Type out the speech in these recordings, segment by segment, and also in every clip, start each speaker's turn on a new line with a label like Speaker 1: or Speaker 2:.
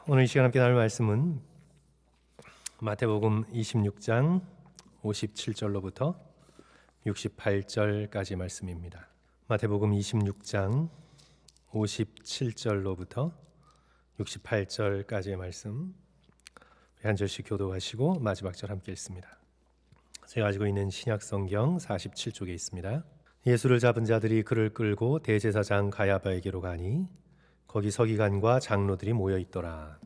Speaker 1: 오늘 이 시간 함께 나눌 말씀은 마태복음 26장 57절로부터 68절까지 말씀입니다. 마태복음 26장 57절로부터 68절까지의 말씀 한 절씩 교독하시고 마지막 절 함께 읽습니다. 제가 가지고 있는 신약성경 47쪽에 있습니다. 예수를 잡은 자들이 그를 끌고 대제사장 가야바에게로 가니 거기 서기관과 장로들이 모여 있더라.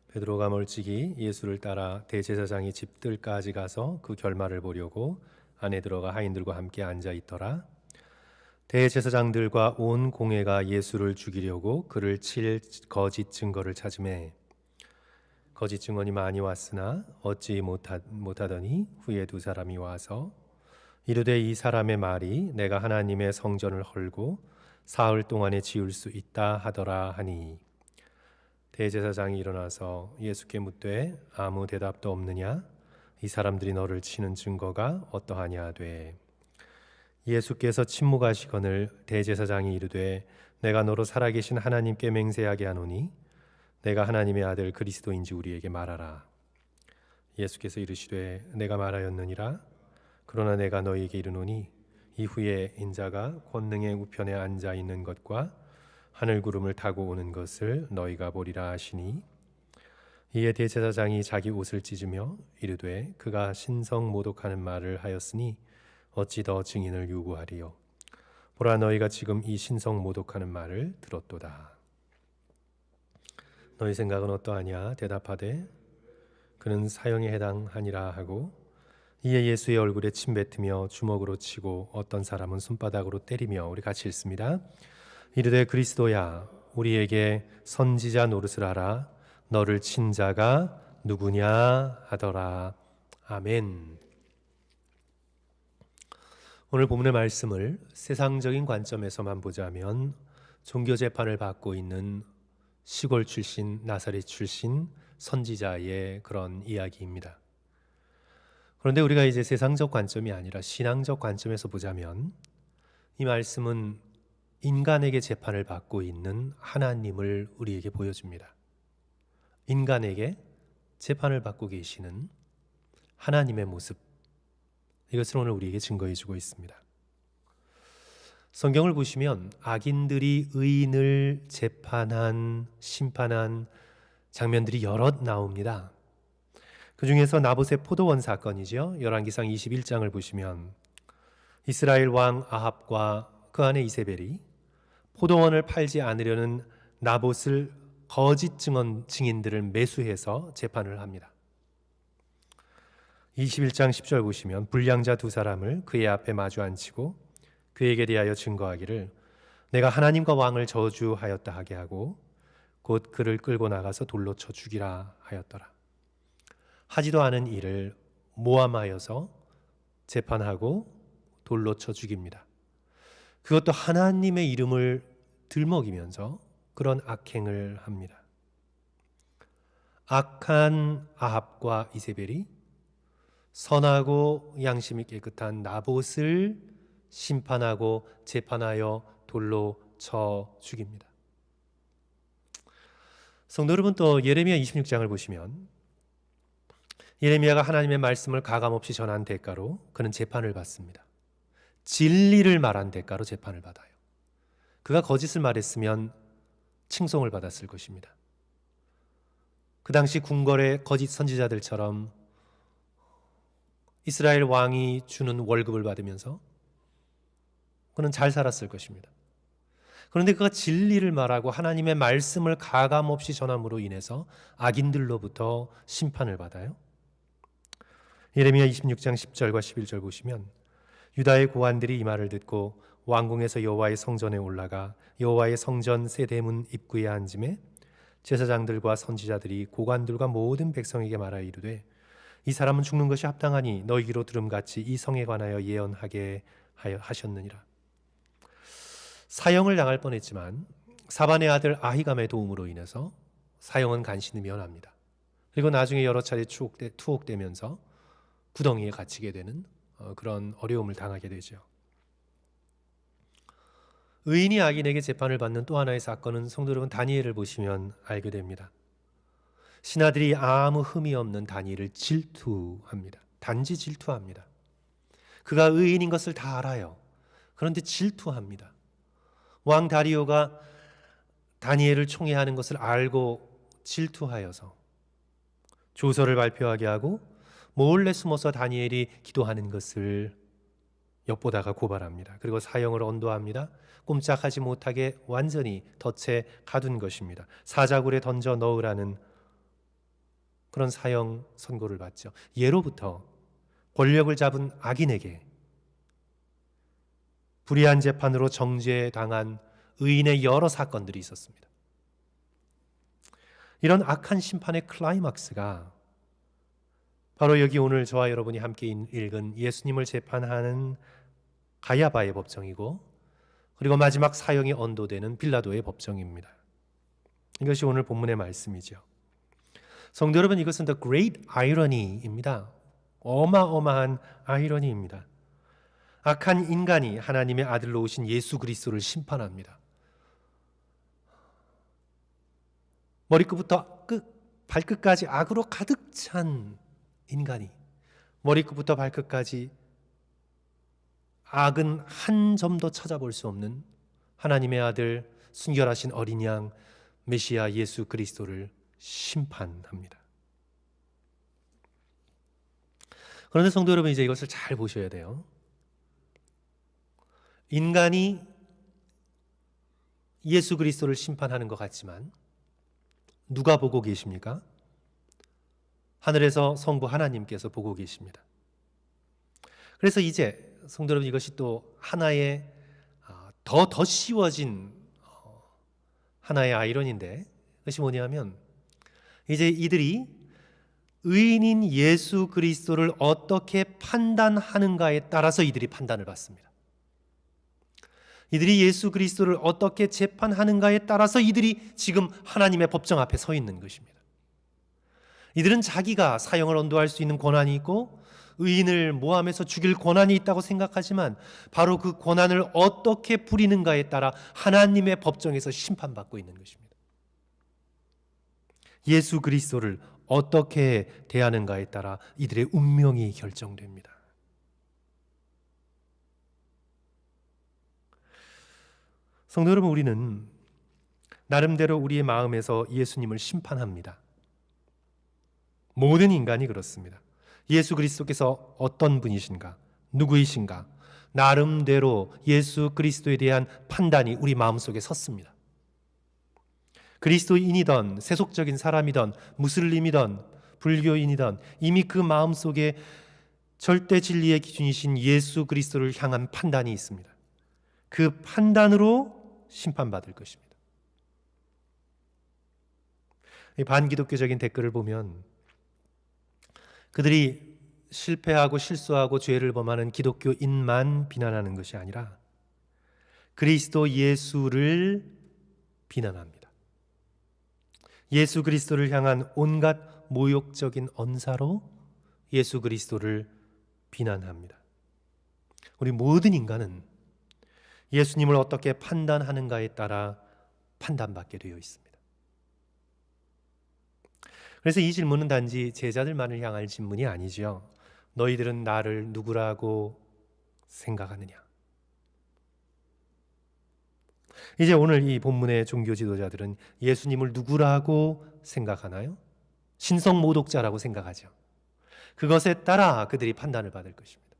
Speaker 1: 베드로가 멀찍이 예수를 따라 대제사장이 집들까지 가서 그 결말을 보려고 안에 들어가 하인들과 함께 앉아 있더라. 대제사장들과 온 공회가 예수를 죽이려고 그를 칠 거짓 증거를 찾으매 거짓 증언이 많이 왔으나 얻지 못하더니 후에 두 사람이 와서 이르되 이 사람의 말이 내가 하나님의 성전을 헐고 사흘 동안에 지을 수 있다 하더라 하니 대제사장이 일어나서 예수께 묻되 아무 대답도 없느냐? 이 사람들이 너를 치는 증거가 어떠하냐 하되 예수께서 침묵하시거늘 대제사장이 이르되 내가 너로 살아계신 하나님께 맹세하게 하노니 내가 하나님의 아들 그리스도인지 우리에게 말하라. 예수께서 이르시되 내가 말하였느니라. 그러나 내가 너희에게 이르노니 이후에 인자가 권능의 우편에 앉아 있는 것과 하늘 구름을 타고 오는 것을 너희가 보리라 하시니 이에 대제사장이 자기 옷을 찢으며 이르되 그가 신성 모독하는 말을 하였으니 어찌 더 증인을 요구하리요. 보라 너희가 지금 이 신성 모독하는 말을 들었도다. 너희 생각은 어떠하냐? 대답하되 그는 사형에 해당하니라 하고 이에 예수의 얼굴에 침 뱉으며 주먹으로 치고 어떤 사람은 손바닥으로 때리며 우리 같이 읽습니다. 이르되 그리스도야 우리에게 선지자 노릇을 하라. 너를 친 자가 누구냐 하더라. 아멘. 오늘 본문의 말씀을 세상적인 관점에서만 보자면 종교 재판을 받고 있는 시골 출신 나사렛 출신 선지자의 그런 이야기입니다. 그런데 우리가 이제 세상적 관점이 아니라 신앙적 관점에서 보자면 이 말씀은 인간에게 재판을 받고 있는 하나님을 우리에게 보여줍니다. 인간에게 재판을 받고 계시는 하나님의 모습, 이것을 오늘 우리에게 증거해 주고 있습니다. 성경을 보시면 악인들이 의인을 재판한, 심판한 장면들이 여럿 나옵니다. 그 중에서 나봇의 포도원 사건이죠. 열왕기상 21장을 보시면 이스라엘 왕 아합과 그 아내 이세벨이 포도원을 팔지 않으려는 나봇을 거짓 증인들을 매수해서 재판을 합니다. 21장 10절 보시면 불량자 두 사람을 그의 앞에 마주 앉히고 그에게 대하여 증거하기를 내가 하나님과 왕을 저주하였다 하게 하고 곧 그를 끌고 나가서 돌로 쳐 죽이라 하였더라. 하지도 않은 일을 모함하여서 재판하고 돌로 쳐 죽입니다. 그것도 하나님의 이름을 들먹이면서 그런 악행을 합니다. 악한 아합과 이세벨이 선하고 양심이 깨끗한 나봇을 심판하고 재판하여 돌로 쳐 죽입니다. 성도 여러분, 또 예레미야 26장을 보시면 예레미야가 하나님의 말씀을 가감없이 전한 대가로 그는 재판을 받습니다. 진리를 말한 대가로 재판을 받아요. 그가 거짓을 말했으면 칭송을 받았을 것입니다. 그 당시 궁궐의 거짓 선지자들처럼 이스라엘 왕이 주는 월급을 받으면서 그는 잘 살았을 것입니다. 그런데 그가 진리를 말하고 하나님의 말씀을 가감없이 전함으로 인해서 악인들로부터 심판을 받아요. 예레미야 26장 10절과 11절 보시면 유다의 고관들이 이 말을 듣고 왕궁에서 여호와의 성전에 올라가 여호와의 성전 세 대문 입구에 앉음에 제사장들과 선지자들이 고관들과 모든 백성에게 말하여 이르되 이 사람은 죽는 것이 합당하니 너희기로 들음같이 이 성에 관하여 예언하게 하셨느니라. 사형을 당할 뻔했지만 사반의 아들 아히감의 도움으로 인해서 사형은 간신히 면합니다. 그리고 나중에 여러 차례 투옥되면서 구덩이에 갇히게 되는 그런 어려움을 당하게 되죠. 의인이 악인에게 재판을 받는 또 하나의 사건은 성도 여러분 다니엘을 보시면 알게 됩니다. 신하들이 아무 흠이 없는 다니엘을 질투합니다. 단지 질투합니다. 그가 의인인 것을 다 알아요. 그런데 질투합니다. 왕 다리오가 다니엘을 총애하는 것을 알고 질투하여서 조서를 발표하게 하고 몰래 숨어서 다니엘이 기도하는 것을 엿보다가 고발합니다. 그리고 사형을 언도합니다. 꼼짝하지 못하게 완전히 덫에 가둔 것입니다. 사자굴에 던져 넣으라는 그런 사형 선고를 받죠. 예로부터 권력을 잡은 악인에게 불의한 재판으로 정죄당한 의인의 여러 사건들이 있었습니다. 이런 악한 심판의 클라이막스가 바로 여기 오늘 저와 여러분이 함께 읽은 예수님을 재판하는 가야바의 법정이고, 그리고 마지막 사형이 언도되는 빌라도의 법정입니다. 이것이 오늘 본문의 말씀이죠. 성도 여러분, 이것은 The Great Irony입니다. 어마어마한 아이러니입니다. 악한 인간이 하나님의 아들로 오신 예수 그리스도를 심판합니다. 머리끝부터 발끝까지 악으로 가득 찬 인간이 머리끝부터 발끝까지 악은 한 점도 찾아볼 수 없는 하나님의 아들 순결하신 어린 양 메시아 예수 그리스도를 심판합니다. 그런데 성도 여러분, 이제 이것을 잘 보셔야 돼요. 인간이 예수 그리스도를 심판하는 것 같지만 누가 보고 계십니까? 하늘에서 성부 하나님께서 보고 계십니다. 그래서 이제 성도 여러분, 이것이 또 하나의 더 쉬워진 하나의 아이러니인데, 그것이 뭐냐면 이제 이들이 의인인 예수 그리스도를 어떻게 판단하는가에 따라서 이들이 판단을 받습니다. 이들이 예수 그리스도를 어떻게 재판하는가에 따라서 이들이 지금 하나님의 법정 앞에 서 있는 것입니다. 이들은 자기가 사형을 언도할 수 있는 권한이 있고 의인을 모함해서 죽일 권한이 있다고 생각하지만 바로 그 권한을 어떻게 부리는가에 따라 하나님의 법정에서 심판받고 있는 것입니다. 예수 그리스도를 어떻게 대하는가에 따라 이들의 운명이 결정됩니다. 성도 여러분, 우리는 나름대로 우리의 마음에서 예수님을 심판합니다. 모든 인간이 그렇습니다. 예수 그리스도께서 어떤 분이신가, 누구이신가, 나름대로 예수 그리스도에 대한 판단이 우리 마음속에 섰습니다. 그리스도인이든 세속적인 사람이든 무슬림이든 불교인이든 이미 그 마음속에 절대 진리의 기준이신 예수 그리스도를 향한 판단이 있습니다. 그 판단으로 심판받을 것입니다. 이 반기독교적인 댓글을 보면 그들이 실패하고 실수하고 죄를 범하는 기독교인만 비난하는 것이 아니라 그리스도 예수를 비난합니다. 예수 그리스도를 향한 온갖 모욕적인 언사로 예수 그리스도를 비난합니다. 우리 모든 인간은 예수님을 어떻게 판단하는가에 따라 판단받게 되어 있습니다. 그래서 이 질문은 단지 제자들만을 향할 질문이 아니죠. 너희들은 나를 누구라고 생각하느냐? 이제 오늘 이 본문의 종교 지도자들은 예수님을 누구라고 생각하나요? 신성모독자라고 생각하죠. 그것에 따라 그들이 판단을 받을 것입니다.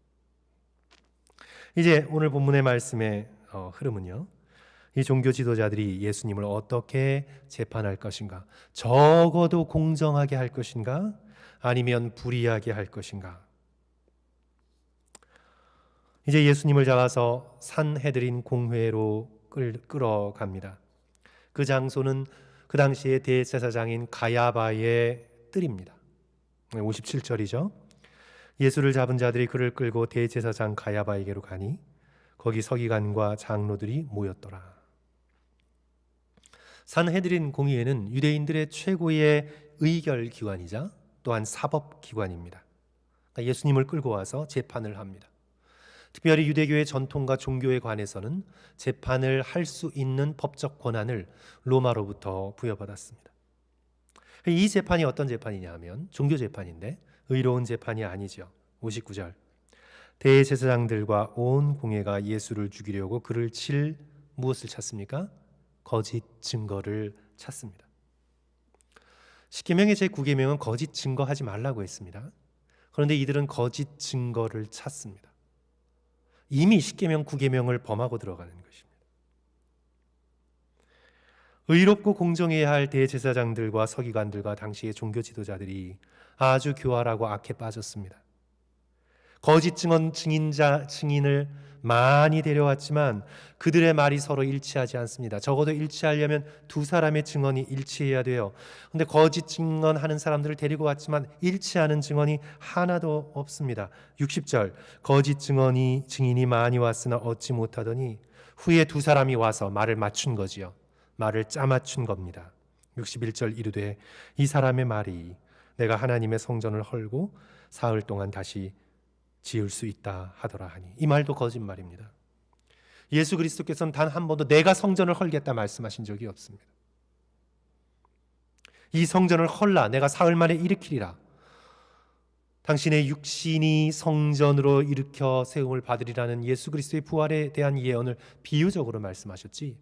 Speaker 1: 이제 오늘 본문의 말씀의 흐름은요, 이 종교 지도자들이 예수님을 어떻게 재판할 것인가, 적어도 공정하게 할 것인가, 아니면 불의하게 할 것인가. 이제 예수님을 잡아서 산헤드린 공회로 끌어갑니다. 그 장소는 그 당시에 대제사장인 가야바의 뜰입니다. 57절이죠. 예수를 잡은 자들이 그를 끌고 대제사장 가야바에게로 가니 거기 서기관과 장로들이 모였더라. 산헤드린 공의회는 유대인들의 최고의 의결 기관이자 또한 사법 기관입니다. 그러니까 예수님을 끌고 와서 재판을 합니다. 특별히 유대교의 전통과 종교에 관해서는 재판을 할 수 있는 법적 권한을 로마로부터 부여받았습니다. 이 재판이 어떤 재판이냐 하면 종교 재판인데 의로운 재판이 아니죠. 59절 대제사장들과 온 공회가 예수를 죽이려고 그를 칠 무엇을 찾습니까? 거짓 증거를 찾습니다. 십계명의 제9계명은 거짓 증거하지 말라고 했습니다. 그런데 이들은 거짓 증거를 찾습니다. 이미 십계명 9계명을 범하고 들어가는 것입니다. 의롭고 공정해야 할 대제사장들과 서기관들과 당시의 종교 지도자들이 아주 교활하고 악해 빠졌습니다. 거짓 증인을 많이 데려왔지만 그들의 말이 서로 일치하지 않습니다. 적어도 일치하려면 두 사람의 증언이 일치해야 돼요. 그런데 거짓 증언하는 사람들을 데리고 왔지만 일치하는 증언이 하나도 없습니다. 60절 거짓 증인이 많이 왔으나 얻지 못하더니 후에 두 사람이 와서 말을 맞춘 거지요. 말을 짜맞춘 겁니다. 61절 이르되 이 사람의 말이 내가 하나님의 성전을 헐고 사흘 동안 다시 지을 수 있다 하더라 하니, 이 말도 거짓말입니다. 예수 그리스도께서는 단 한 번도 내가 성전을 헐겠다 말씀하신 적이 없습니다. 이 성전을 헐라 내가 사흘 만에 일으키리라, 당신의 육신이 성전으로 일으켜 세움을 받으리라는 예수 그리스도의 부활에 대한 예언을 비유적으로 말씀하셨지,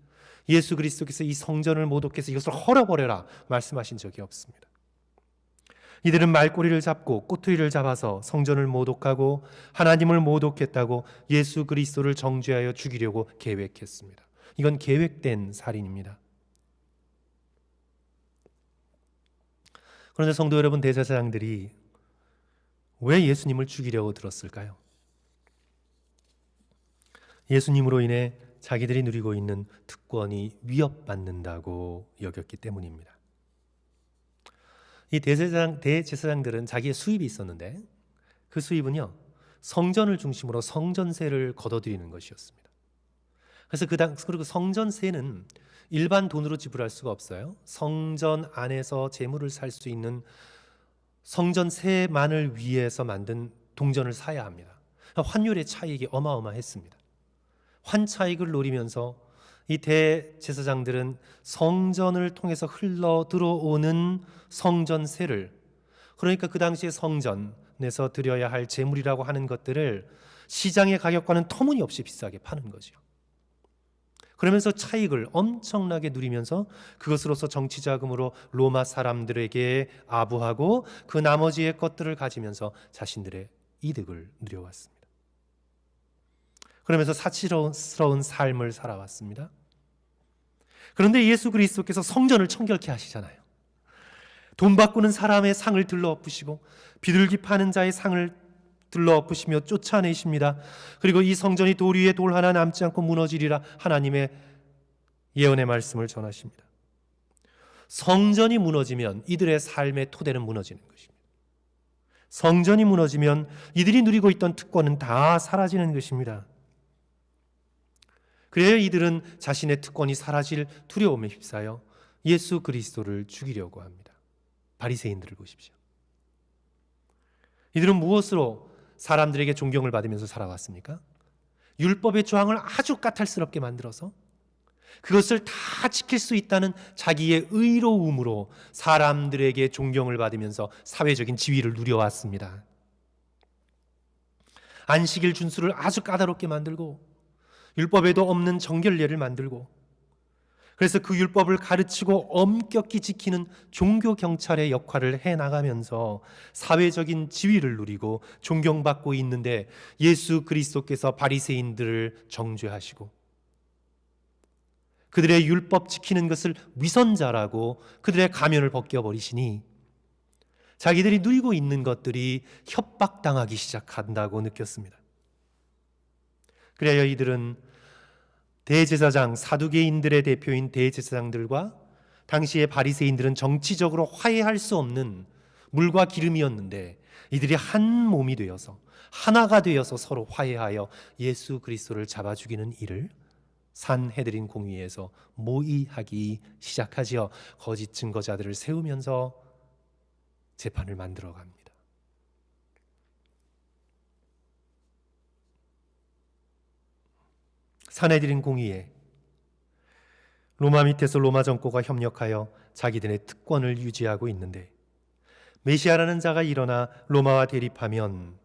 Speaker 1: 예수 그리스도께서 이 성전을 모독해서 이것을 헐어버려라 말씀하신 적이 없습니다. 이들은 말꼬리를 잡고 꼬투리를 잡아서 성전을 모독하고 하나님을 모독했다고 예수 그리스도를 정죄하여 죽이려고 계획했습니다. 이건 계획된 살인입니다. 그런데 성도 여러분, 대제사장들이 왜 예수님을 죽이려고 들었을까요? 예수님으로 인해 자기들이 누리고 있는 특권이 위협받는다고 여겼기 때문입니다. 이 대제사장들은 자기의 수입이 있었는데 그 수입은요, 성전을 중심으로 성전세를 걷어들이는 것이었습니다. 그래서 그리고 성전세는 일반 돈으로 지불할 수가 없어요. 성전 안에서 재물을 살 수 있는 성전세만을 위해서 만든 동전을 사야 합니다. 환율의 차익이 어마어마했습니다. 환차익을 노리면서 이 대제사장들은 성전을 통해서 흘러 들어오는 성전세를, 그러니까 그 당시에 성전에서 드려야 할 재물이라고 하는 것들을 시장의 가격과는 터무니없이 비싸게 파는 거죠. 그러면서 차익을 엄청나게 누리면서 그것으로서 정치자금으로 로마 사람들에게 아부하고 그 나머지의 것들을 가지면서 자신들의 이득을 누려왔습니다. 그러면서 사치스러운 삶을 살아왔습니다. 그런데 예수 그리스도께서 성전을 청결케 하시잖아요. 돈 바꾸는 사람의 상을 들러엎으시고 비둘기 파는 자의 상을 들러엎으시며 쫓아내십니다. 그리고 이 성전이 돌 위에 돌 하나 남지 않고 무너지리라 하나님의 예언의 말씀을 전하십니다. 성전이 무너지면 이들의 삶의 토대는 무너지는 것입니다. 성전이 무너지면 이들이 누리고 있던 특권은 다 사라지는 것입니다. 그래야 이들은 자신의 특권이 사라질 두려움에 휩싸여 예수 그리스도를 죽이려고 합니다. 바리새인들을 보십시오. 이들은 무엇으로 사람들에게 존경을 받으면서 살아왔습니까? 율법의 조항을 아주 까탈스럽게 만들어서 그것을 다 지킬 수 있다는 자기의 의로움으로 사람들에게 존경을 받으면서 사회적인 지위를 누려왔습니다. 안식일 준수를 아주 까다롭게 만들고 율법에도 없는 정결례를 만들고, 그래서 그 율법을 가르치고 엄격히 지키는 종교 경찰의 역할을 해나가면서 사회적인 지위를 누리고 존경받고 있는데, 예수 그리스도께서 바리새인들을 정죄하시고 그들의 율법 지키는 것을 위선자라고 그들의 가면을 벗겨버리시니 자기들이 누리고 있는 것들이 협박당하기 시작한다고 느꼈습니다. 그래야 이들은 대제사장, 사두개인들의 대표인 대제사장들과 당시의 바리새인들은 정치적으로 화해할 수 없는 물과 기름이었는데, 이들이 한 몸이 되어서 하나가 되어서 서로 화해하여 예수 그리스도를 잡아 죽이는 일을 산헤드린 공의회에서 모의하기 시작하지요. 거짓 증거자들을 세우면서 재판을 만들어 갑니다. 사내들인 공의에 로마 밑에서 로마 정권과 협력하여 자기들의 특권을 유지하고 있는데, 메시아라는 자가 일어나 로마와 대립하면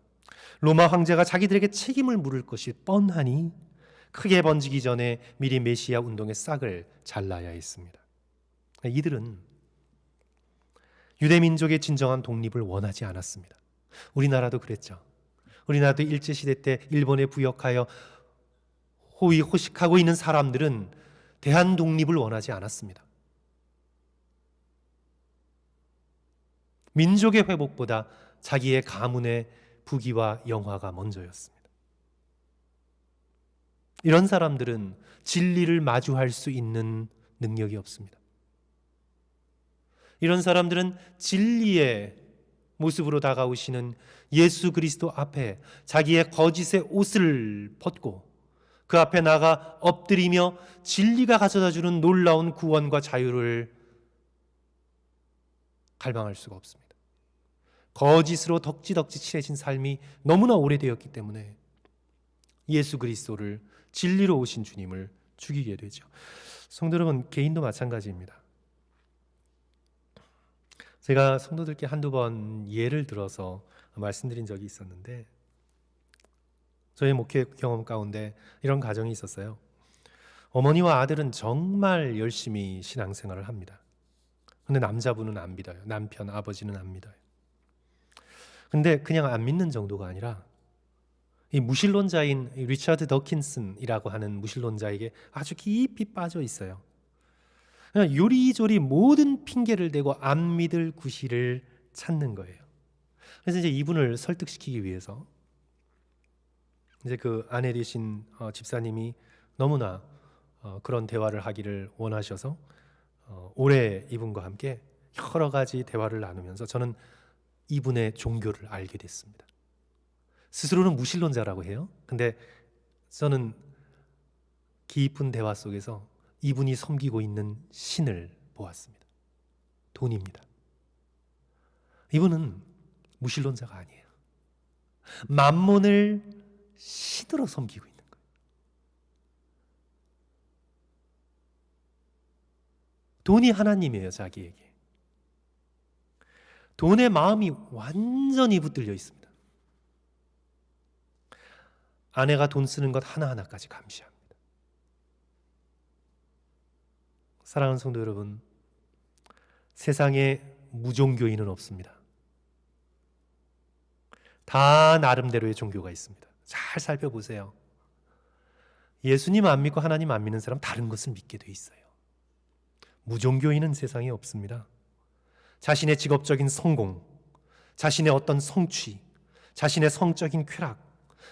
Speaker 1: 로마 황제가 자기들에게 책임을 물을 것이 뻔하니 크게 번지기 전에 미리 메시아 운동의 싹을 잘라야 했습니다. 이들은 유대민족의 진정한 독립을 원하지 않았습니다. 우리나라도 그랬죠. 우리나라도 일제시대 때 일본에 부역하여 호의호식하고 있는 사람들은 대한 독립을 원하지 않았습니다. 민족의 회복보다 자기의 가문의 부귀와 영화가 먼저였습니다. 이런 사람들은 진리를 마주할 수 있는 능력이 없습니다. 이런 사람들은 진리의 모습으로 다가오시는 예수 그리스도 앞에 자기의 거짓의 옷을 벗고 그 앞에 나가 엎드리며 진리가 가져다 주는 놀라운 구원과 자유를 갈망할 수가 없습니다. 거짓으로 덕지덕지 칠해진 삶이 너무나 오래되었기 때문에 예수 그리스도를 진리로 오신 주님을 죽이게 되죠. 성도 여러분, 개인도 마찬가지입니다. 제가 성도들께 한두 번 예를 들어서 말씀드린 적이 있었는데, 저의 목회 경험 가운데 이런 가정이 있었어요. 어머니와 아들은 정말 열심히 신앙생활을 합니다. 근데 남자분은 안 믿어요. 남편, 아버지는 안 믿어요. 근데 그냥 안 믿는 정도가 아니라 이 무신론자인 리처드 더킨슨이라고 하는 무신론자에게 아주 깊이 빠져 있어요. 그냥 요리조리 모든 핑계를 대고 안 믿을 구실을 찾는 거예요. 그래서 이제 이분을 설득시키기 위해서 이제 그 아내 되신 집사님이 너무나 그런 대화를 하기를 원하셔서 올해 이분과 함께 여러 가지 대화를 나누면서 저는 이분의 종교를 알게 됐습니다. 스스로는 무신론자라고 해요. 근데 저는 깊은 대화 속에서 이분이 섬기고 있는 신을 보았습니다. 돈입니다. 이분은 무신론자가 아니에요. 만몬을 신으로 섬기고 있는 거예요. 돈이 하나님이에요, 자기에게. 돈에 마음이 완전히 붙들려 있습니다. 아내가 돈 쓰는 것 하나하나까지 감시합니다. 사랑하는 성도 여러분, 세상에 무종교인은 없습니다. 다 나름대로의 종교가 있습니다. 잘 살펴보세요. 예수님 안 믿고 하나님 안 믿는 사람 다른 것을 믿게 돼 있어요. 무종교인은 세상에 없습니다. 자신의 직업적인 성공, 자신의 어떤 성취, 자신의 성적인 쾌락,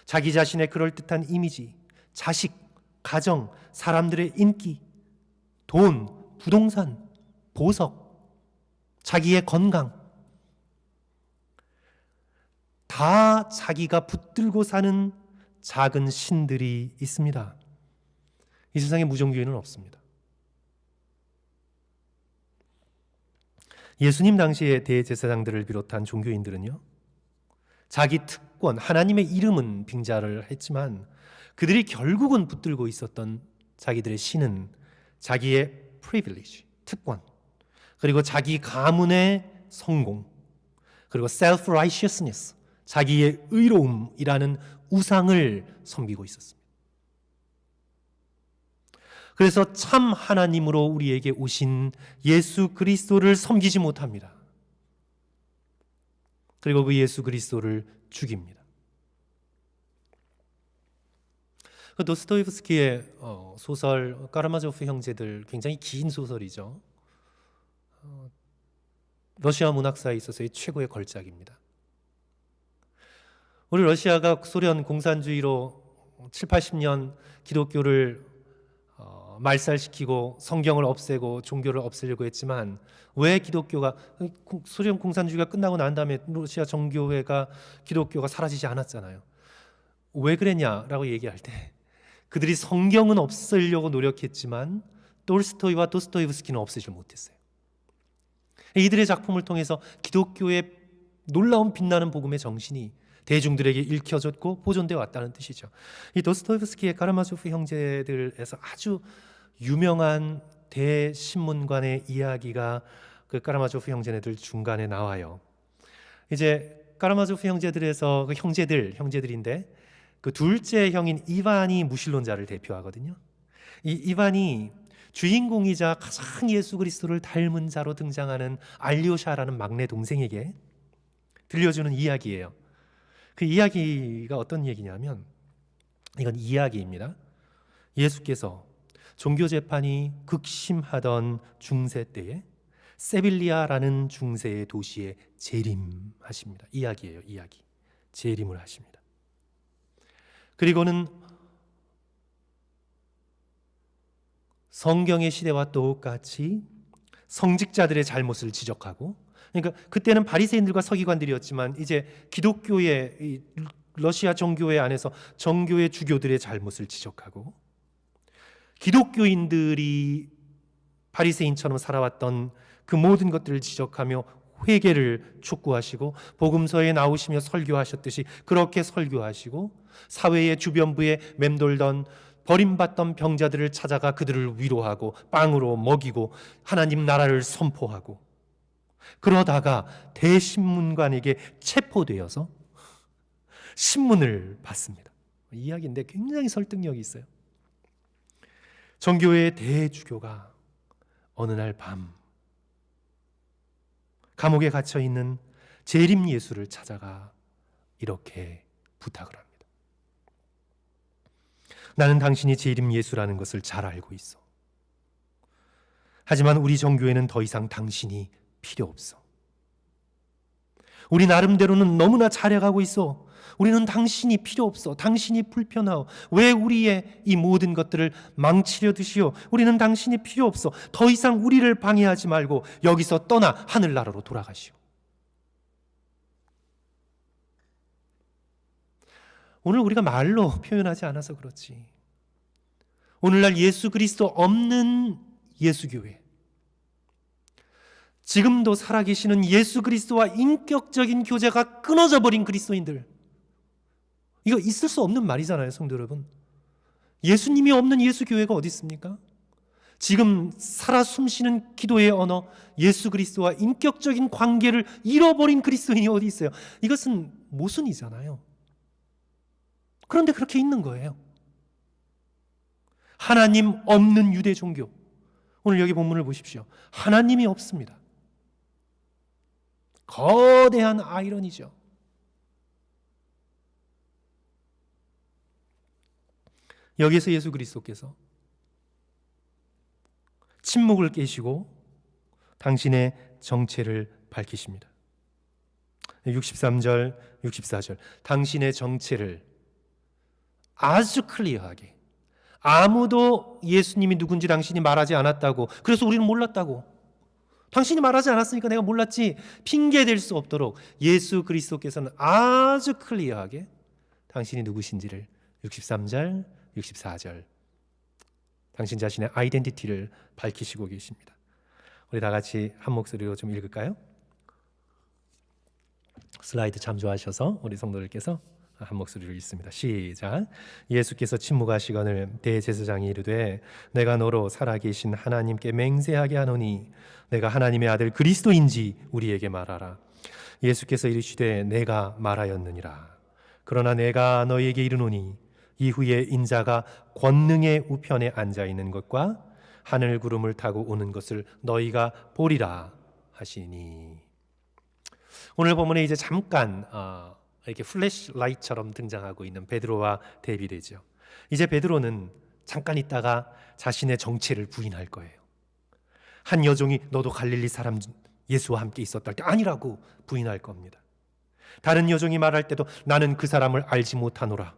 Speaker 1: 자기 자신의 그럴듯한 이미지, 자식, 가정, 사람들의 인기, 돈, 부동산, 보석, 자기의 건강, 다 자기가 붙들고 사는 작은 신들이 있습니다. 이 세상에 무종교인은 없습니다. 예수님 당시의 대제사장들을 비롯한 종교인들은요, 자기 특권, 하나님의 이름은 빙자를 했지만 그들이 결국은 붙들고 있었던 자기들의 신은 자기의 privilege, 특권, 그리고 자기 가문의 성공, 그리고 self-righteousness, 자기의 의로움이라는 우상을 섬기고 있었습니다. 그래서 참 하나님으로 우리에게 오신 예수 그리스도를 섬기지 못합니다. 그리고 그 예수 그리스도를 죽입니다. 도스토옙스키의 소설 까라마조프 형제들, 굉장히 긴 소설이죠. 러시아 문학사에 있어서의 최고의 걸작입니다. 우리 러시아가 소련 공산주의로 7, 80년 기독교를 말살시키고 성경을 없애고 종교를 없애려고 했지만, 왜 기독교가, 소련 공산주의가 끝나고 난 다음에 러시아 정교회가, 기독교가 사라지지 않았잖아요. 왜 그랬냐라고 얘기할 때 그들이 성경은 없애려고 노력했지만 톨스토이와 도스토옙스키는 없애질 못했어요. 이들의 작품을 통해서 기독교의 놀라운 빛나는 복음의 정신이 대중들에게 읽혀졌고 보존되어 왔다는 뜻이죠. 이 도스토옙스키의 카라마조프 형제들에서 아주 유명한 대신문관의 이야기가 그 카라마조프 형제들 중간에 나와요. 이제 카라마조프 형제들에서 그 형제들인데 그 둘째 형인 이반이 무신론자를 대표하거든요. 이 이반이 주인공이자 가장 예수 그리스도를 닮은 자로 등장하는 알료샤라는 막내 동생에게 들려주는 이야기예요. 그 이야기가 어떤 얘기냐면, 이건 이야기입니다. 예수께서 종교 재판이 극심하던 중세 때에 세빌리아라는 중세의 도시에 재림하십니다. 이야기예요, 이야기. 재림을 하십니다. 그리고는 성경의 시대와 똑같이 성직자들의 잘못을 지적하고, 그러니까 그때는 바리새인들과 서기관들이었지만 이제 기독교의 러시아 정교회 안에서 정교회 주교들의 잘못을 지적하고, 기독교인들이 바리새인처럼 살아왔던 그 모든 것들을 지적하며 회개를 촉구하시고, 복음서에 나오시며 설교하셨듯이 그렇게 설교하시고, 사회의 주변부에 맴돌던 버림받던 병자들을 찾아가 그들을 위로하고 빵으로 먹이고 하나님 나라를 선포하고, 그러다가 대신문관에게 체포되어서 신문을 받습니다. 이야기인데 굉장히 설득력이 있어요. 정교회의 대주교가 어느 날 밤 감옥에 갇혀 있는 재림 예수를 찾아가 이렇게 부탁을 합니다. 나는 당신이 재림 예수라는 것을 잘 알고 있어. 하지만 우리 정교회는 더 이상 당신이 필요 없어. 우리 나름대로는 너무나 잘해가고 있어. 우리는 당신이 필요 없어. 당신이 불편하오. 왜 우리의 이 모든 것들을 망치려 드시오? 우리는 당신이 필요 없어. 더 이상 우리를 방해하지 말고 여기서 떠나 하늘나라로 돌아가시오. 오늘 우리가 말로 표현하지 않아서 그렇지, 오늘날 예수 그리스도 없는 예수교회, 지금도 살아계시는 예수 그리스도와 인격적인 교제가 끊어져 버린 그리스도인들, 이거 있을 수 없는 말이잖아요, 성도 여러분. 예수님이 없는 예수교회가 어디 있습니까? 지금 살아 숨쉬는 기도의 언어, 예수 그리스도와 인격적인 관계를 잃어버린 그리스도인이 어디 있어요? 이것은 모순이잖아요. 그런데 그렇게 있는 거예요. 하나님 없는 유대 종교. 오늘 여기 본문을 보십시오. 하나님이 없습니다. 거대한 아이러니죠. 여기서 예수 그리스도께서 침묵을 깨시고 당신의 정체를 밝히십니다. 63절, 64절. 당신의 정체를 아주 클리어하게, 아무도 예수님이 누군지 당신이 말하지 않았다고, 그래서 우리는 몰랐다고, 당신이 말하지 않았으니까 내가 몰랐지, 핑계댈 수 없도록 예수 그리스도께서는 아주 클리어하게 당신이 누구신지를 63절, 64절 당신 자신의 아이덴티티를 밝히시고 계십니다. 우리 다 같이 한 목소리로 좀 읽을까요? 슬라이드 참조하셔서 우리 성도들께서 한 목소리로 읽습니다. 시작. 예수께서 침묵하시거늘 대제사장이 이르되 내가 너로 살아계신 하나님께 맹세하게 하노니 내가 하나님의 아들 그리스도인지 우리에게 말하라. 예수께서 이르시되 내가 말하였느니라. 그러나 내가 너희에게 이르노니 이후에 인자가 권능의 우편에 앉아 있는 것과 하늘 구름을 타고 오는 것을 너희가 보리라 하시니. 오늘 본문에 이제 잠깐 이렇게 플래시라이트처럼 등장하고 있는 베드로와 대비되죠. 이제 베드로는 잠깐 있다가 자신의 정체를 부인할 거예요. 한 여종이 너도 갈릴리 사람 예수와 함께 있었다 할 때 아니라고 부인할 겁니다. 다른 여종이 말할 때도 나는 그 사람을 알지 못하노라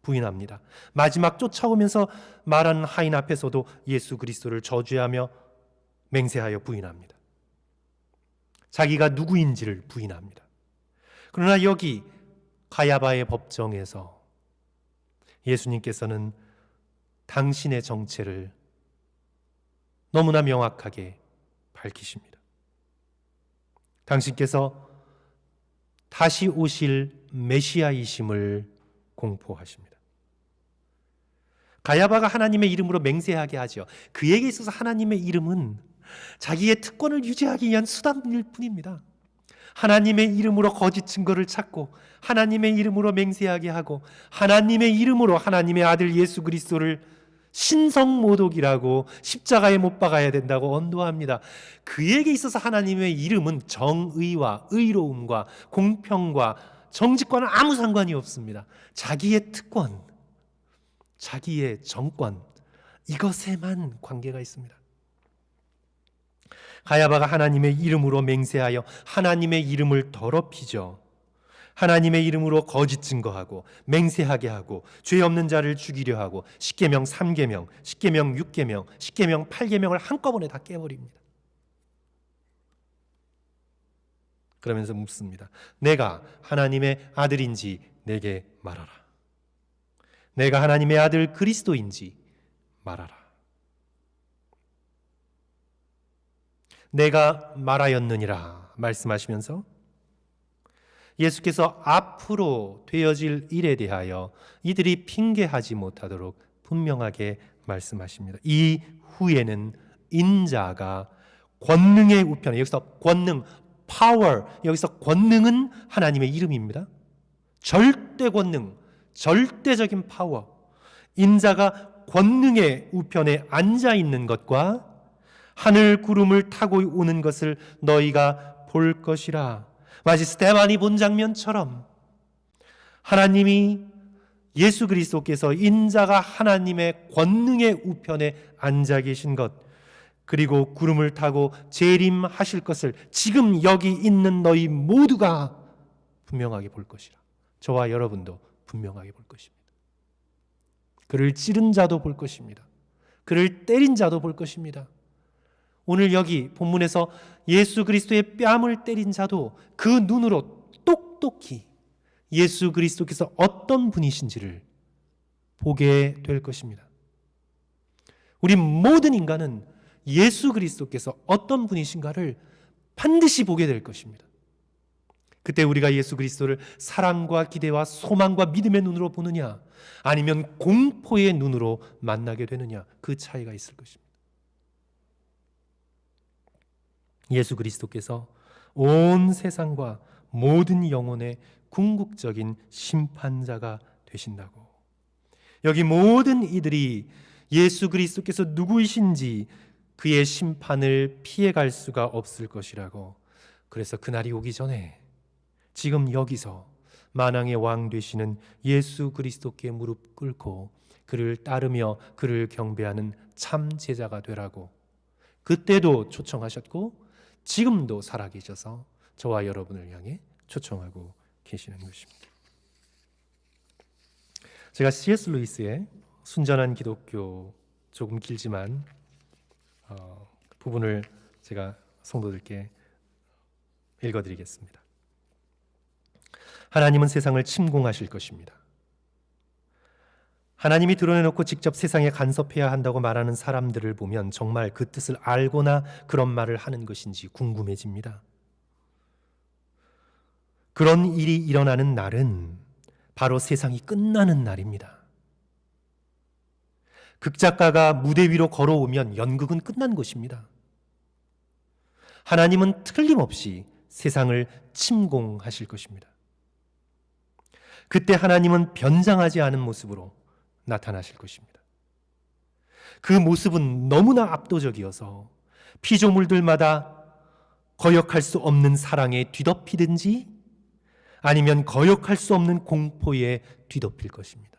Speaker 1: 부인합니다. 마지막 쫓아오면서 말하는 하인 앞에서도 예수 그리스도를 저주하며 맹세하여 부인합니다. 자기가 누구인지를 부인합니다. 그러나 여기 가야바의 법정에서 예수님께서는 당신의 정체를 너무나 명확하게 밝히십니다. 당신께서 다시 오실 메시아이심을 공포하십니다. 가야바가 하나님의 이름으로 맹세하게 하죠. 그에게 있어서 하나님의 이름은 자기의 특권을 유지하기 위한 수단일 뿐입니다. 하나님의 이름으로 거짓 증거를 찾고 하나님의 이름으로 맹세하게 하고 하나님의 이름으로 하나님의 아들 예수 그리스도를 신성모독이라고 십자가에 못 박아야 된다고 언도합니다. 그에게 있어서 하나님의 이름은 정의와 의로움과 공평과 정직과는 아무 상관이 없습니다. 자기의 특권, 자기의 정권, 이것에만 관계가 있습니다. 가야바가 하나님의 이름으로 맹세하여 하나님의 이름을 더럽히죠. 하나님의 이름으로 거짓 증거하고 맹세하게 하고 죄 없는 자를 죽이려 하고 십계명 3계명, 십계명 6계명, 십계명 8계명을 한꺼번에 다 깨버립니다. 그러면서 묻습니다. 내가 하나님의 아들인지 내게 말하라. 내가 하나님의 아들 그리스도인지 말하라. 내가 말하였느니라 말씀하시면서 예수께서 앞으로 되어질 일에 대하여 이들이 핑계하지 못하도록 분명하게 말씀하십니다. 이 후에는 인자가 권능의 우편에, 여기서 권능, power, 여기서 권능은 하나님의 이름입니다. 절대 권능, 절대적인 파워, 인자가 권능의 우편에 앉아 있는 것과 하늘 구름을 타고 오는 것을 너희가 볼 것이라. 마치 스데반이 본 장면처럼 하나님이 예수 그리스도께서 인자가 하나님의 권능의 우편에 앉아 계신 것, 그리고 구름을 타고 재림하실 것을 지금 여기 있는 너희 모두가 분명하게 볼 것이라. 저와 여러분도 분명하게 볼 것입니다. 그를 찌른 자도 볼 것입니다. 그를 때린 자도 볼 것입니다. 오늘 여기 본문에서 예수 그리스도의 뺨을 때린 자도 그 눈으로 똑똑히 예수 그리스도께서 어떤 분이신지를 보게 될 것입니다. 우리 모든 인간은 예수 그리스도께서 어떤 분이신가를 반드시 보게 될 것입니다. 그때 우리가 예수 그리스도를 사랑과 기대와 소망과 믿음의 눈으로 보느냐, 아니면 공포의 눈으로 만나게 되느냐, 그 차이가 있을 것입니다. 예수 그리스도께서 온 세상과 모든 영혼의 궁극적인 심판자가 되신다고. 여기 모든 이들이 예수 그리스도께서 누구이신지 그의 심판을 피해갈 수가 없을 것이라고. 그래서 그날이 오기 전에 지금 여기서 만왕의 왕 되시는 예수 그리스도께 무릎 꿇고 그를 따르며 그를 경배하는 참 제자가 되라고 그때도 초청하셨고 지금도 살아계셔서 저와 여러분을 향해 초청하고 계시는 것입니다. 제가 C.S. 루이스의 순전한 기독교, 조금 길지만 부분을 제가 성도들께 읽어드리겠습니다. 하나님은 세상을 침공하실 것입니다. 하나님이 드러내놓고 직접 세상에 간섭해야 한다고 말하는 사람들을 보면 정말 그 뜻을 알고나 그런 말을 하는 것인지 궁금해집니다. 그런 일이 일어나는 날은 바로 세상이 끝나는 날입니다. 극작가가 무대 위로 걸어오면 연극은 끝난 것입니다. 하나님은 틀림없이 세상을 침공하실 것입니다. 그때 하나님은 변장하지 않은 모습으로 나타나실 것입니다. 그 모습은 너무나 압도적이어서 피조물들마다 거역할 수 없는 사랑에 뒤덮이든지 아니면 거역할 수 없는 공포에 뒤덮일 것입니다.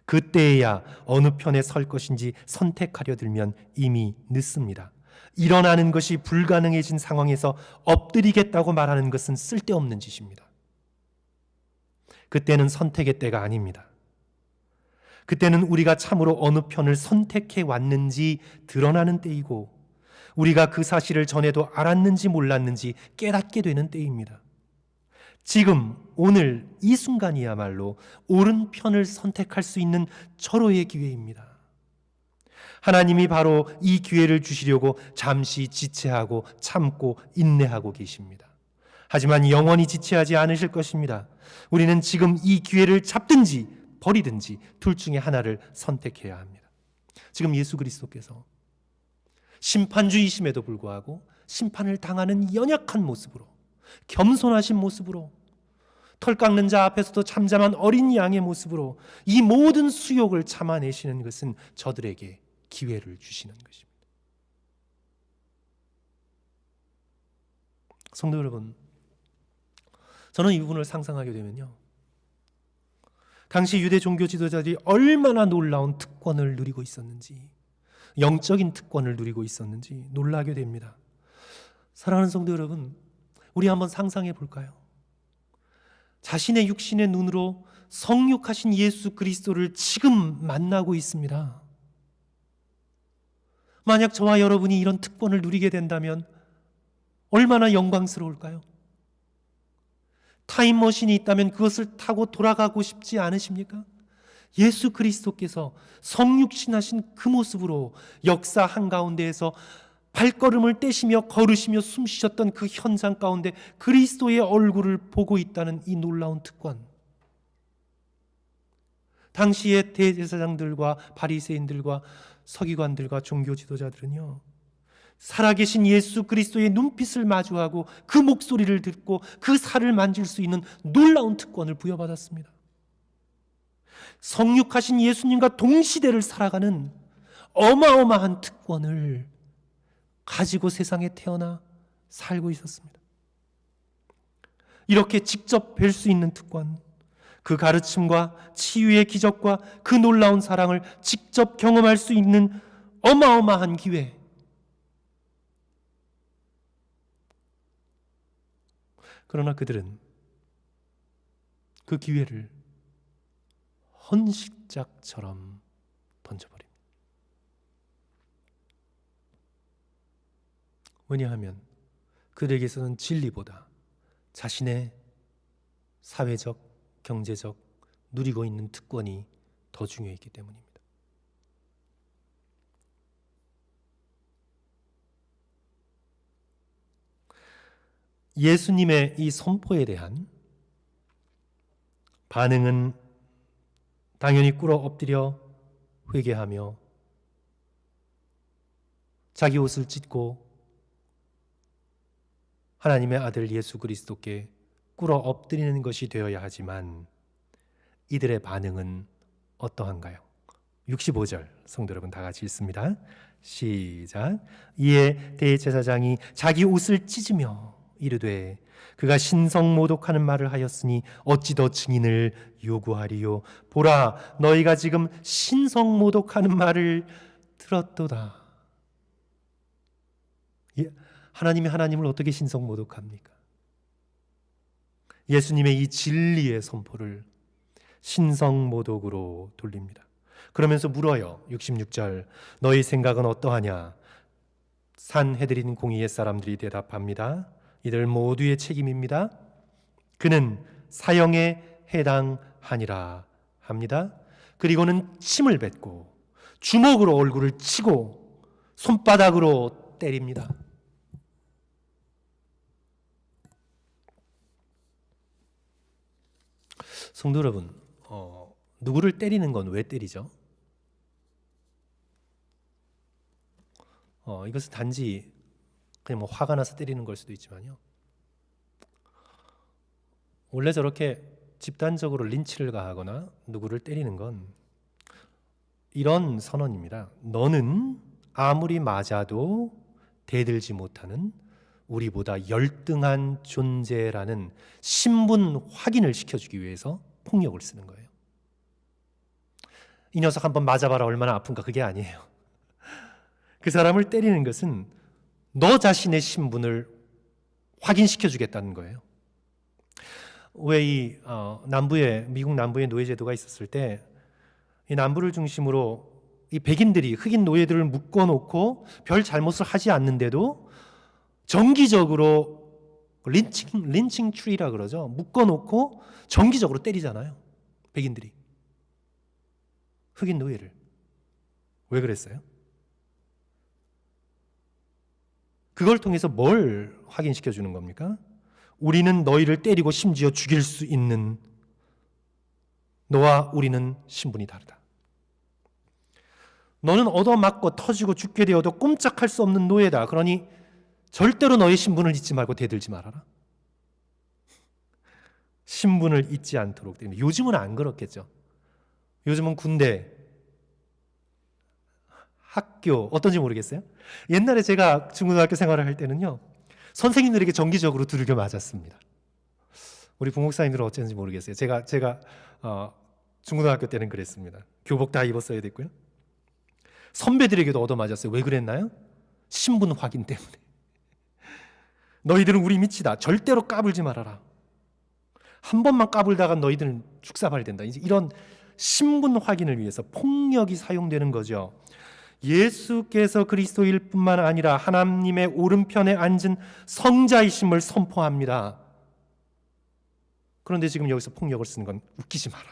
Speaker 1: 그때에야 어느 편에 설 것인지 선택하려 들면 이미 늦습니다. 일어나는 것이 불가능해진 상황에서 엎드리겠다고 말하는 것은 쓸데없는 짓입니다. 그때는 선택의 때가 아닙니다. 그때는 우리가 참으로 어느 편을 선택해 왔는지 드러나는 때이고 우리가 그 사실을 전에도 알았는지 몰랐는지 깨닫게 되는 때입니다. 지금 오늘 이 순간이야말로 옳은 편을 선택할 수 있는 절호의 기회입니다. 하나님이 바로 이 기회를 주시려고 잠시 지체하고 참고 인내하고 계십니다. 하지만 영원히 지체하지 않으실 것입니다. 우리는 지금 이 기회를 잡든지 버리든지 둘 중에 하나를 선택해야 합니다. 지금 예수 그리스도께서 심판주이심에도 불구하고 심판을 당하는 연약한 모습으로, 겸손하신 모습으로, 털 깎는 자 앞에서도 잠잠한 어린 양의 모습으로 이 모든 수욕을 참아내시는 것은 저들에게 기회를 주시는 것입니다. 성도 여러분, 저는 이 부분을 상상하게 되면요, 당시 유대 종교 지도자들이 얼마나 놀라운 특권을 누리고 있었는지, 영적인 특권을 누리고 있었는지 놀라게 됩니다. 사랑하는 성도 여러분, 우리 한번 상상해 볼까요? 자신의 육신의 눈으로 성육하신 예수 그리스도를 지금 만나고 있습니다. 만약 저와 여러분이 이런 특권을 누리게 된다면 얼마나 영광스러울까요? 타임머신이 있다면 그것을 타고 돌아가고 싶지 않으십니까? 예수 그리스도께서 성육신하신 그 모습으로 역사 한가운데에서 발걸음을 떼시며 걸으시며 숨쉬셨던 그 현장 가운데 그리스도의 얼굴을 보고 있다는 이 놀라운 특권. 당시의 대제사장들과 바리새인들과 서기관들과 종교 지도자들은요, 살아계신 예수 그리스도의 눈빛을 마주하고 그 목소리를 듣고 그 살을 만질 수 있는 놀라운 특권을 부여받았습니다. 성육하신 예수님과 동시대를 살아가는 어마어마한 특권을 가지고 세상에 태어나 살고 있었습니다. 이렇게 직접 뵐 수 있는 특권, 그 가르침과 치유의 기적과 그 놀라운 사랑을 직접 경험할 수 있는 어마어마한 기회. 그러나 그들은 그 기회를 헌식짝처럼 던져버립니다. 왜냐하면 그들에게서는 진리보다 자신의 사회적, 경제적, 누리고 있는 특권이 더 중요했기 때문입니다. 예수님의 이 선포에 대한 반응은 당연히 꿇어 엎드려 회개하며 자기 옷을 찢고 하나님의 아들 예수 그리스도께 꿇어 엎드리는 것이 되어야 하지만 이들의 반응은 어떠한가요? 65절 성도 여러분 다 같이 읽습니다. 시작. 이에 대제사장이 자기 옷을 찢으며 이르되 그가 신성모독하는 말을 하였으니 어찌 더 증인을 요구하리요. 보라, 너희가 지금 신성모독하는 말을 들었도다. 하나님이 하나님을 어떻게 신성모독합니까? 예수님의 이 진리의 선포를 신성모독으로 돌립니다. 그러면서 물어요. 66절. 너희 생각은 어떠하냐? 산헤드린 공의의 사람들이 대답합니다. 이들 모두의 책임입니다. 그는 사형에 해당하니라 합니다. 그리고는 침을 뱉고 주먹으로 얼굴을 치고 손바닥으로 때립니다. 성도 여러분, 누구를 때리는 건 왜 때리죠? 이것은 단지 그냥 뭐 화가 나서 때리는 걸 수도 있지만요, 원래 저렇게 집단적으로 린치를 가하거나 누구를 때리는 건 이런 선언입니다. 너는 아무리 맞아도 대들지 못하는 우리보다 열등한 존재라는 신분 확인을 시켜주기 위해서 폭력을 쓰는 거예요. 이 녀석 한번 맞아봐라 얼마나 아픈가, 그게 아니에요. 그 사람을 때리는 것은 너 자신의 신분을 확인시켜주겠다는 거예요. 왜 이 미국 남부에 노예제도가 있었을 때 이 남부를 중심으로 이 백인들이 흑인 노예들을 묶어놓고 별 잘못을 하지 않는데도 정기적으로 린칭 트리라 그러죠. 묶어놓고 정기적으로 때리잖아요. 백인들이 흑인 노예를. 왜 그랬어요? 그걸 통해서 뭘 확인시켜 주는 겁니까? 우리는 너희를 때리고 심지어 죽일 수 있는 너와 우리는 신분이 다르다. 너는 얻어맞고 터지고 죽게 되어도 꼼짝할 수 없는 노예다. 그러니 절대로 너의 신분을 잊지 말고 대들지 말아라. 신분을 잊지 않도록 됩니다. 요즘은 안 그렇겠죠. 요즘은 군대, 학교 어떤지 모르겠어요. 옛날에 제가 중고등학교 생활을 할 때는요, 선생님들에게 정기적으로 두들겨 맞았습니다. 우리 부목사님들은 어쩐지 모르겠어요. 제가 중고등학교 때는 그랬습니다. 교복 다 입었어야 됐고요. 선배들에게도 얻어맞았어요. 왜 그랬나요? 신분 확인 때문에. 너희들은 우리 밑이다. 절대로 까불지 말아라. 한 번만 까불다가 너희들은 죽사발된다. 이제 이런 신분 확인을 위해서 폭력이 사용되는 거죠. 예수께서 그리스도일 뿐만 아니라 하나님의 오른편에 앉은 성자이심을 선포합니다. 그런데 지금 여기서 폭력을 쓰는 건 웃기지 마라.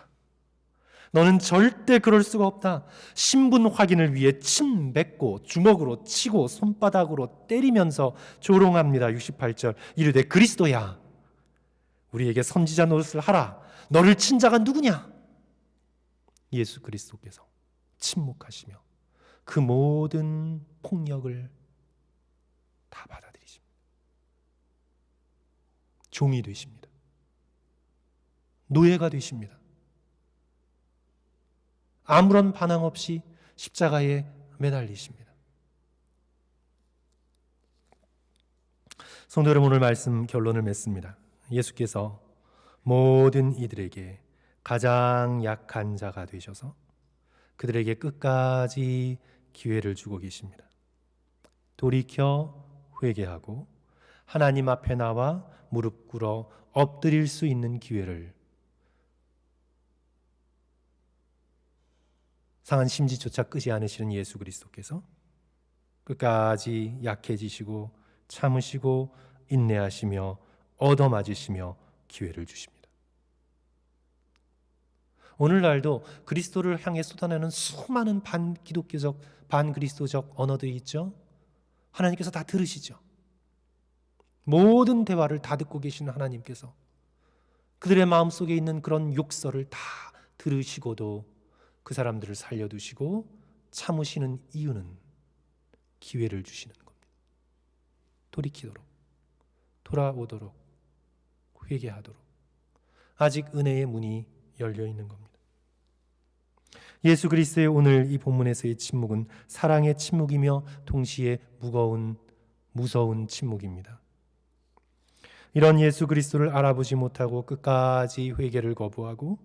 Speaker 1: 너는 절대 그럴 수가 없다. 신분 확인을 위해 침 뱉고 주먹으로 치고 손바닥으로 때리면서 조롱합니다. 68절 이르되 그리스도야 우리에게 선지자 노릇을 하라. 너를 친 자가 누구냐? 예수 그리스도께서 침묵하시며 그 모든 폭력을 다 받아들이십니다. 종이 되십니다. 노예가 되십니다. 아무런 반항 없이 십자가에 매달리십니다. 성도 여러분, 오늘 말씀 결론을 맺습니다. 예수께서 모든 이들에게 가장 약한 자가 되셔서 그들에게 끝까지 기회를 주고 계십니다. 돌이켜 회개하고 하나님 앞에 나와 무릎 꿇어 엎드릴 수 있는 기회를 상한 심지조차 끄지 않으시는 예수 그리스도께서 끝까지 약해지시고 참으시고 인내하시며 얻어맞으시며 기회를 주십니다. 오늘날도 그리스도를 향해 쏟아내는 수많은 반기독교적, 반그리스도적 언어들이 있죠. 하나님께서 다 들으시죠. 모든 대화를 다 듣고 계시는 하나님께서 그들의 마음속에 있는 그런 욕설을 다 들으시고도 그 사람들을 살려두시고 참으시는 이유는 기회를 주시는 겁니다. 돌이키도록, 돌아오도록, 회개하도록 아직 은혜의 문이 열려 있는 겁니다. 예수 그리스도의 오늘 이 본문에서의 침묵은 사랑의 침묵이며 동시에 무서운 침묵입니다. 이런 예수 그리스도를 알아보지 못하고 끝까지 회개를 거부하고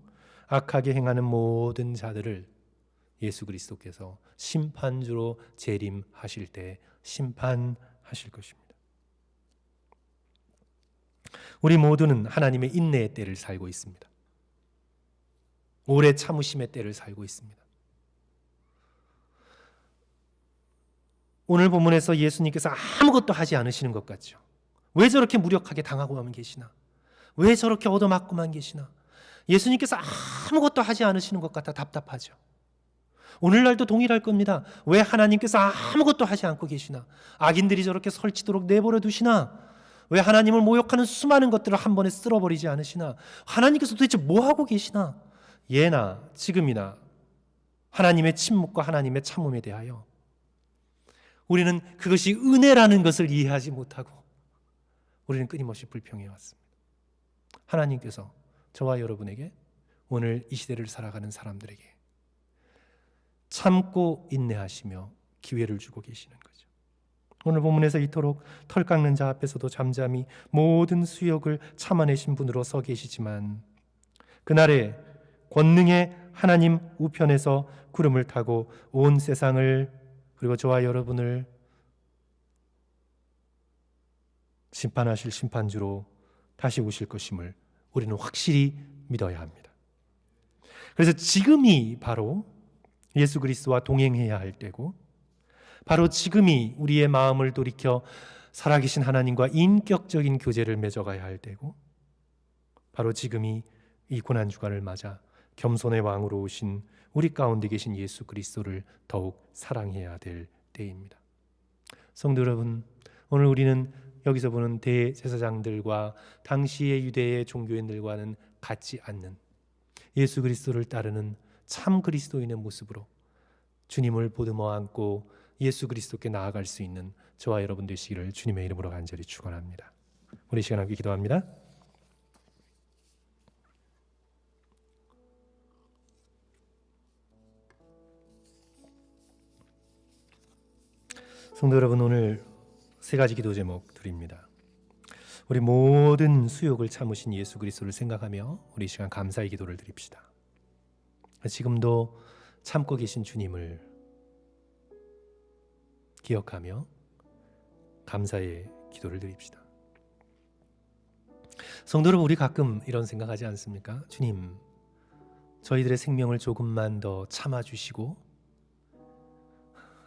Speaker 1: 악하게 행하는 모든 자들을 예수 그리스도께서 심판주로 재림하실 때 심판하실 것입니다. 우리 모두는 하나님의 인내의 때를 살고 있습니다. 오래 참으심의 때를 살고 있습니다. 오늘 본문에서 예수님께서 아무것도 하지 않으시는 것 같죠. 왜 저렇게 무력하게 당하고만 계시나? 왜 저렇게 얻어맞고만 계시나? 예수님께서 아무것도 하지 않으시는 것 같아 답답하죠. 오늘날도 동일할 겁니다. 왜 하나님께서 아무것도 하지 않고 계시나? 악인들이 저렇게 설치도록 내버려 두시나? 왜 하나님을 모욕하는 수많은 것들을 한 번에 쓸어버리지 않으시나? 하나님께서 도대체 뭐 하고 계시나? 예나 지금이나 하나님의 침묵과 하나님의 참음에 대하여 우리는 그것이 은혜라는 것을 이해하지 못하고 우리는 끊임없이 불평해 왔습니다. 하나님께서 저와 여러분에게 오늘 이 시대를 살아가는 사람들에게 참고 인내하시며 기회를 주고 계시는 거죠. 오늘 본문에서 이토록 털 깎는 자 앞에서도 잠잠히 모든 수욕을 참아내신 분으로 서 계시지만 그날에 권능의 하나님 우편에서 구름을 타고 온 세상을 그리고 저와 여러분을 심판하실 심판주로 다시 오실 것임을 우리는 확실히 믿어야 합니다. 그래서 지금이 바로 예수 그리스도와 동행해야 할 때고 바로 지금이 우리의 마음을 돌이켜 살아계신 하나님과 인격적인 교제를 맺어가야 할 때고 바로 지금이 이 고난주간을 맞아 겸손의 왕으로 오신 우리 가운데 계신 예수 그리스도를 더욱 사랑해야 될 때입니다. 성도 여러분, 오늘 우리는 여기서 보는 대제사장들과 당시의 유대의 종교인들과는 같지 않는 예수 그리스도를 따르는 참 그리스도인의 모습으로 주님을 보듬어 안고 예수 그리스도께 나아갈 수 있는 저와 여러분 되시기를 주님의 이름으로 간절히 축원합니다. 우리 시간 함께 기도합니다. 성도 여러분, 오늘 세 가지 기도 제목 드립니다. 우리 모든 수욕을 참으신 예수 그리스도를 생각하며 우리 이 시간 감사의 기도를 드립시다. 지금도 참고 계신 주님을 기억하며 감사의 기도를 드립시다. 성도 여러분, 우리 가끔 이런 생각하지 않습니까? 주님, 저희들의 생명을 조금만 더 참아주시고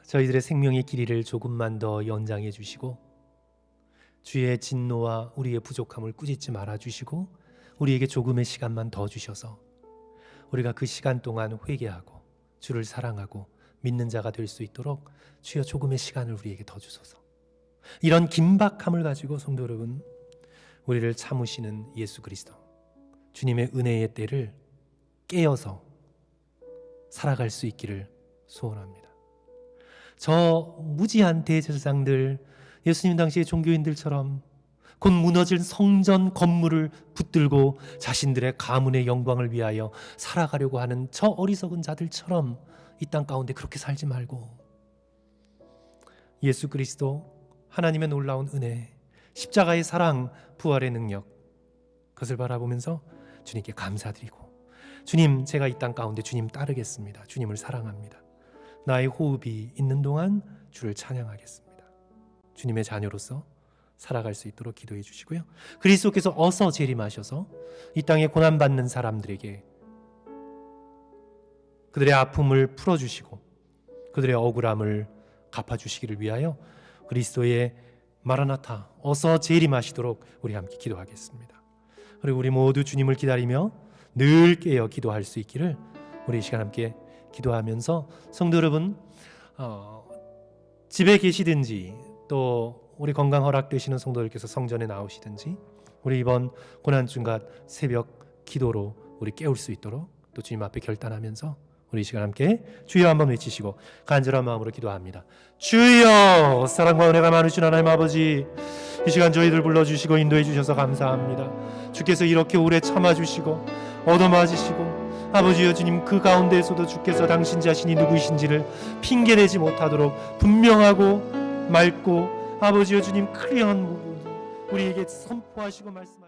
Speaker 1: 저희들의 생명의 길이를 조금만 더 연장해 주시고 주의 진노와 우리의 부족함을 꾸짖지 말아주시고 우리에게 조금의 시간만 더 주셔서 우리가 그 시간 동안 회개하고 주를 사랑하고 믿는 자가 될 수 있도록 주여 조금의 시간을 우리에게 더 주소서. 이런 긴박함을 가지고 성도 여러분, 우리를 참으시는 예수 그리스도 주님의 은혜의 때를 깨어서 살아갈 수 있기를 소원합니다. 저 무지한 대제사장들, 예수님 당시의 종교인들처럼 곧 무너질 성전 건물을 붙들고 자신들의 가문의 영광을 위하여 살아가려고 하는 저 어리석은 자들처럼 이 땅 가운데 그렇게 살지 말고 예수 그리스도 하나님의 놀라운 은혜, 십자가의 사랑, 부활의 능력, 그것을 바라보면서 주님께 감사드리고, 주님, 제가 이 땅 가운데 주님 따르겠습니다. 주님을 사랑합니다. 나의 호흡이 있는 동안 주를 찬양하겠습니다. 주님의 자녀로서 살아갈 수 있도록 기도해 주시고요. 그리스도께서 어서 재림하셔서 이 땅에 고난받는 사람들에게 그들의 아픔을 풀어주시고 그들의 억울함을 갚아주시기를 위하여 그리스도의 마라나타, 어서 재림하시도록 우리 함께 기도하겠습니다. 그리고 우리 모두 주님을 기다리며 늘 깨어 기도할 수 있기를 우리 이 시간 함께 기도하면서 성도 여러분, 집에 계시든지 또 우리 건강 허락되시는 성도들께서 성전에 나오시든지 우리 이번 고난주간 새벽 기도로 우리 깨울 수 있도록 또 주님 앞에 결단하면서 우리 이 시간 함께 주여 한번 외치시고 간절한 마음으로 기도합니다. 주여, 사랑과 은혜가 많으신 하나님 아버지, 이 시간 저희들 불러주시고 인도해 주셔서 감사합니다. 주께서 이렇게 오래 참아주시고 얻어맞으시고 아버지여 주님, 그 가운데에서도 주께서 당신 자신이 누구이신지를 핑계내지 못하도록 분명하고 맑고 아버지여 주님 클리어한 부분 우리에게 선포하시고 말씀하시고